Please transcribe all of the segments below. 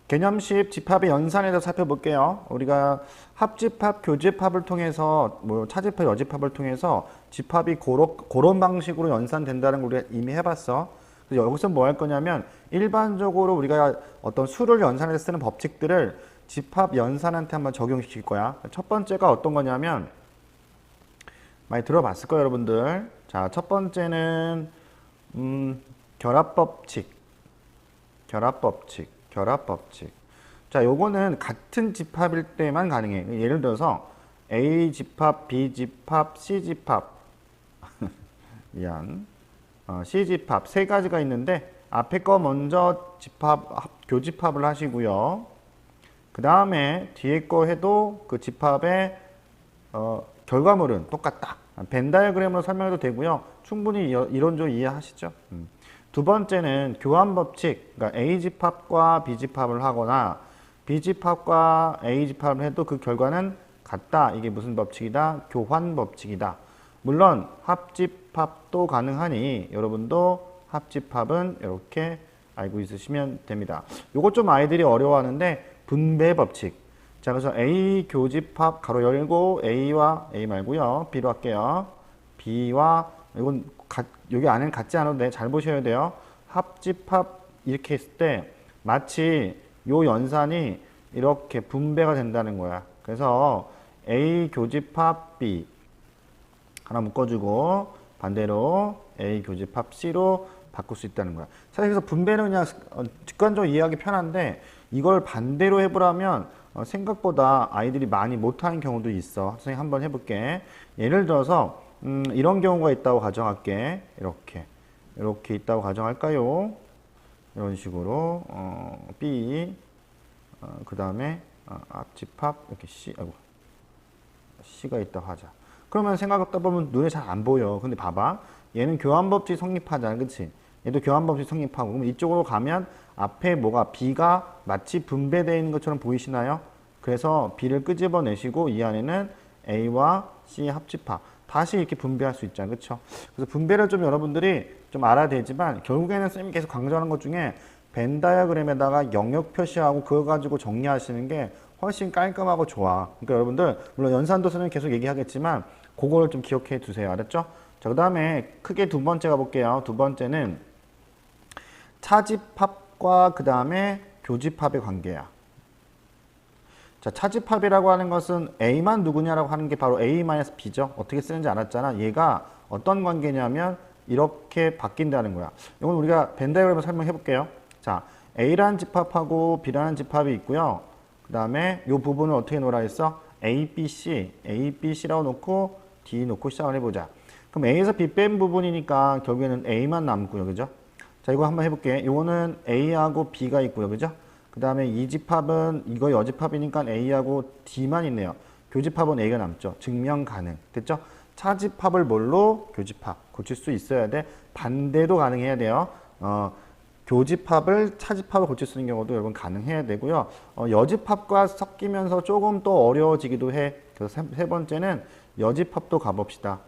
개념식 집합의 연산에 대해서 살펴볼게요. 우리가 합집합, 교집합을 통해서 차집합, 여집합을 통해서 집합이 그런 방식으로 연산된다는 걸 우리가 이미 해봤어. 그래서 여기서 뭐 할 거냐면 일반적으로 우리가 어떤 수를 연산해서 쓰는 법칙들을 집합 연산한테 한번 적용시킬 거야. 첫 번째가 어떤 거냐면 많이 들어봤을 거예요, 여러분들. 자, 첫 번째는 결합법칙. 자, 요거는 같은 집합일 때만 가능해. 예를 들어서 A 집합, B 집합, C 집합, 미안, C 집합 세 가지가 있는데 앞에 거 먼저 교집합을 하시고요. 그 다음에 뒤에 거 해도 그 집합의 결과물은 똑같다. 벤 다이어그램으로 설명해도 되고요. 충분히 이론적으로 이해하시죠? 두 번째는 교환법칙, 그러니까 A집합과 B집합을 하거나 B집합과 A집합을 해도 그 결과는 같다. 이게 무슨 법칙이다? 교환법칙이다. 물론 합집합도 가능하니 여러분도 합집합은 이렇게 알고 있으시면 됩니다. 요거 좀 아이들이 어려워하는데 분배법칙. 자, 그래서 A 교집합 가로 열고 A와 A 말고요. B로 할게요. B와 이건 여기 안에는 같지 않아도 돼. 잘 보셔야 돼요. 합집합 이렇게 했을 때 마치 요 연산이 이렇게 분배가 된다는 거야. 그래서 A 교집합 B 하나 묶어주고 반대로 A 교집합 C로 바꿀 수 있다는 거야. 사실 그래서 분배는 그냥 직관적으로 이해하기 편한데 이걸 반대로 해보라면 생각보다 아이들이 많이 못하는 경우도 있어. 선생님 한번 해볼게. 예를 들어서 이런 경우가 있다고 가정할게. 이렇게 있다고 가정할까요? 이런 식으로 B 그 다음에 앞집합 이렇게 C가 있다고 하자. 그러면 생각하다 보면 눈에 잘 안 보여. 근데 봐봐. 얘는 교환법칙 성립하잖아. 그치? 얘도 교환법칙 성립하고. 그럼 이쪽으로 가면 앞에 뭐가 B가 마치 분배되어 있는 것처럼 보이시나요? 그래서 B를 끄집어내시고 이 안에는 A와 C 합집합. 다시 이렇게 분배할 수 있잖아요. 그쵸? 그래서 분배를 좀 여러분들이 좀 알아야 되지만 결국에는 쌤이 계속 강조하는 것 중에 벤 다이어그램에다가 영역 표시하고 그거 가지고 정리하시는 게 훨씬 깔끔하고 좋아. 그러니까 여러분들 물론 연산도서는 계속 얘기하겠지만 그거를 좀 기억해 두세요. 알았죠? 자, 그 다음에 크게 두 번째 가볼게요. 두 번째는 차집합과 그 다음에 교집합의 관계야. 자, 차집합이라고 하는 것은 A만 누구냐라고 하는 게 바로 A-B죠. 어떻게 쓰는지 알았잖아. 얘가 어떤 관계냐면 이렇게 바뀐다는 거야. 이건 우리가 벤 다이어그램을 설명해 볼게요. 자, A라는 집합하고 B라는 집합이 있고요. 그 다음에 이 부분을 어떻게 놓으라 했어? A, B, C라고 놓고 D 놓고 시작을 해보자. 그럼 A에서 B 뺀 부분이니까 결국에는 A만 남고요. 그죠? 자, 이거 한번 해볼게. 이거는 A하고 B가 있고요. 그죠? 그 다음에 이 집합은 이거 여집합이니까 A하고 D만 있네요. 교집합은 A가 남죠. 증명 가능. 됐죠? 차집합을 뭘로? 교집합. 고칠 수 있어야 돼. 반대도 가능해야 돼요. 교집합을 차집합을 고칠 수 있는 경우도 여러분 가능해야 되고요. 여집합과 섞이면서 조금 또 어려워지기도 해. 그래서 세 번째는 여집합도 가봅시다.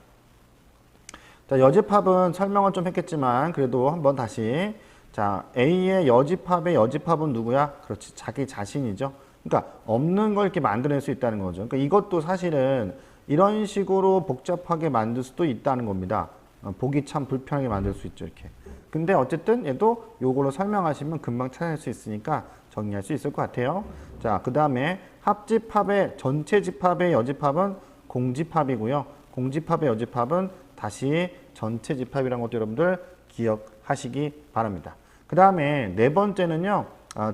자, 여집합은 설명을 좀 했겠지만 그래도 한번 다시. 자, A의 여집합은 누구야? 그렇지, 자기 자신이죠. 그러니까 없는 걸 이렇게 만들어낼 수 있다는 거죠. 그러니까 이것도 사실은 이런 식으로 복잡하게 만들 수도 있다는 겁니다. 보기 참 불편하게 만들 수 있죠, 이렇게. 근데 어쨌든 얘도 요걸로 설명하시면 금방 찾아낼 수 있으니까 정리할 수 있을 것 같아요. 자, 그 다음에 합집합의 전체 집합의 여집합은 공집합이고요. 공집합의 여집합은 다시 전체 집합이라는 것도 여러분들 기억하시기 바랍니다. 그 다음에 네 번째는요,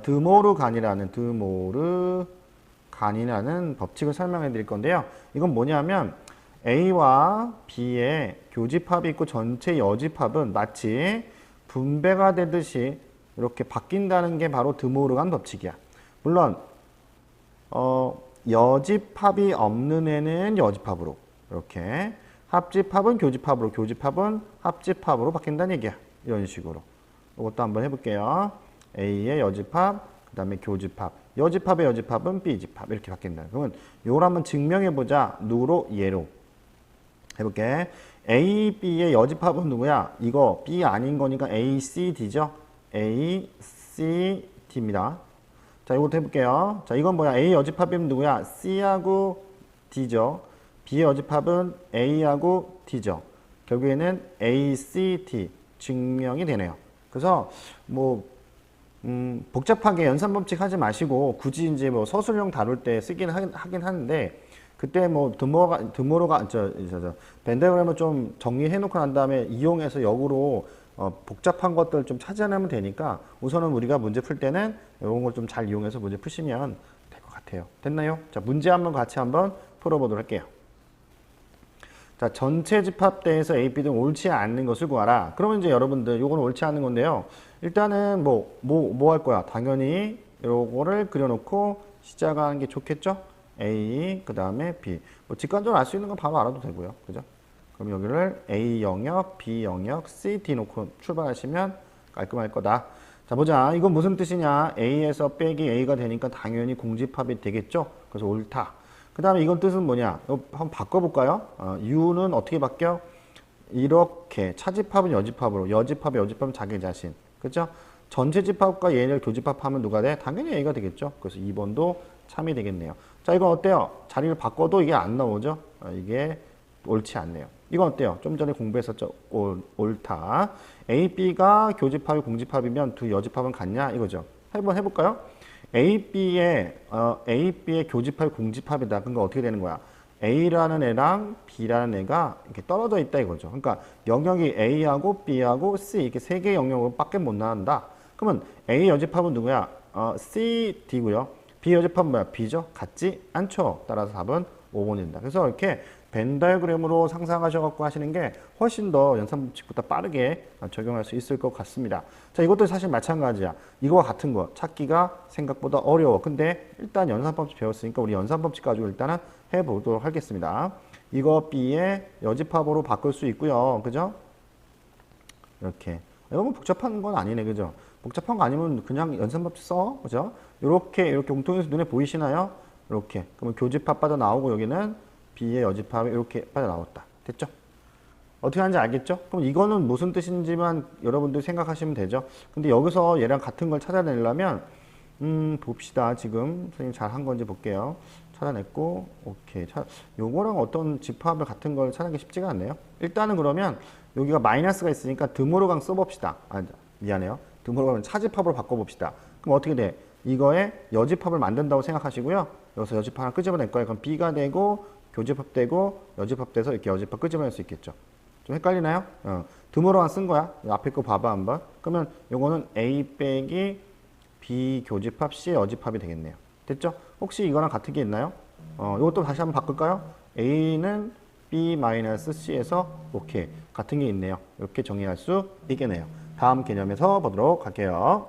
드모르 간이라는 법칙을 설명해 드릴 건데요. 이건 뭐냐면 A와 B의 교집합이 있고 전체 여집합은 마치 분배가 되듯이 이렇게 바뀐다는 게 바로 드모르 간 법칙이야. 물론 여집합이 없는 애는 여집합으로 이렇게, 합집합은 교집합으로, 교집합은 합집합으로 바뀐다는 얘기야. 이런 식으로. 이것도 한번 해볼게요. A의 여집합, 그 다음에 교집합. 여집합의 여집합은 B집합. 이렇게 바뀐다. 그러면 이걸 한번 증명해보자. 누구로? 얘로. 해볼게. A, B의 여집합은 누구야? 이거 B 아닌 거니까 A, C, D죠? A, C, D입니다. 자, 이것도 해볼게요. 자, 이건 뭐야? A 여집합이면 누구야? C하고 D죠. B의 여집합은 A하고 D죠. 결국에는 A, C, D 증명이 되네요. 그래서 뭐 복잡하게 연산법칙 하지 마시고 굳이 이제 뭐 서술형 다룰 때 쓰긴 하긴 하는데 그때 뭐 드모로가 벤 다이어그램을 좀 정리해 놓고 난 다음에 이용해서 역으로 복잡한 것들 좀 찾아내면 되니까 우선은 우리가 문제 풀 때는 이런 걸 좀 잘 이용해서 문제 푸시면 될 것 같아요. 됐나요? 자, 문제 한번 같이 한번 풀어보도록 할게요. 자, 전체 집합대에서 A, B 등 옳지 않는 것을 구하라. 그러면 이제 여러분들 요거는 옳지 않은 건데요. 일단은 뭐 할 거야? 당연히 요거를 그려놓고 시작하는 게 좋겠죠? A, 그 다음에 B. 뭐 직관적으로 알 수 있는 건 바로 알아도 되고요. 그죠? 그럼 여기를 A 영역, B 영역, C, D 놓고 출발하시면 깔끔할 거다. 자, 보자. 이건 무슨 뜻이냐? A에서 빼기 A가 되니까 당연히 공집합이 되겠죠? 그래서 옳다. 그 다음에 이건 뜻은 뭐냐? 이거 한번 바꿔볼까요? U는 어떻게 바뀌어? 이렇게 차집합은 여집합으로, 여집합의 여집합은 자기 자신. 그죠? 전체 집합과 얘를 교집합하면 누가 돼? 당연히 A가 되겠죠? 그래서 2번도 참이 되겠네요. 자, 이건 어때요? 자리를 바꿔도 이게 안 나오죠? 이게 옳지 않네요. 이건 어때요? 좀 전에 공부했었죠? 옳다. A, B가 교집합이 공집합이면 두 여집합은 같냐? 이거죠. 한번 해볼까요? A, B의 교집합이 공집합이다. 그러니까 어떻게 되는 거야? A라는 애랑 B라는 애가 이렇게 떨어져 있다 이거죠. 그러니까 영역이 A하고 B하고 C 이렇게 세 개의 영역으로 밖에 못 나간다. 그러면 A 여집합은 누구야? C, D고요. B 여집합은 뭐야? B죠? 같지 않죠? 따라서 답은 5번입니다. 그래서 이렇게 벤 다이어그램으로 상상하셔갖고 하시는 게 훨씬 더 연산법칙보다 빠르게 적용할 수 있을 것 같습니다. 자, 이것도 사실 마찬가지야. 이거와 같은 거 찾기가 생각보다 어려워. 근데 일단 연산법칙 배웠으니까 우리 연산법칙 가지고 일단은 해보도록 하겠습니다. 이거 B의 여집합으로 바꿀 수 있고요. 그죠? 이렇게. 이거 뭐 복잡한 건 아니네. 그죠? 복잡한 거 아니면 그냥 연산법칙 써. 그죠? 이렇게 공통에서 눈에 보이시나요? 이렇게. 그러면 교집합 빠져나오고 여기는 B의 여집합이 이렇게 빠져나왔다. 됐죠? 어떻게 하는지 알겠죠? 그럼 이거는 무슨 뜻인지만 여러분들 생각하시면 되죠? 근데 여기서 얘랑 같은 걸 찾아내려면 봅시다. 지금 선생님 잘 한 건지 볼게요. 찾아냈고 오케이. 요거랑 어떤 집합을 같은 걸 찾는 게 쉽지가 않네요. 일단은 그러면 여기가 마이너스가 있으니까 드모로강 써봅시다. 미안해요. 드모로강을 차집합으로 바꿔봅시다. 그럼 어떻게 돼? 이거에 여집합을 만든다고 생각하시고요. 여기서 여집합 하나 끄집어낼 거예요. 그럼 B가 되고 교집합 되고 여집합 돼서 이렇게 여집합 끄집어낼 수 있겠죠. 좀 헷갈리나요? 드모로강 쓴 거야. 앞에 거 봐봐 한번. 그러면 요거는 A 빼기 B 교집합 C 여집합이 되겠네요. 됐죠? 혹시 이거랑 같은 게 있나요? 이것도 다시 한번 바꿀까요? A는 B-C에서 오케이 같은 게 있네요. 이렇게 정의할 수 있겠네요. 다음 개념에서 보도록 할게요.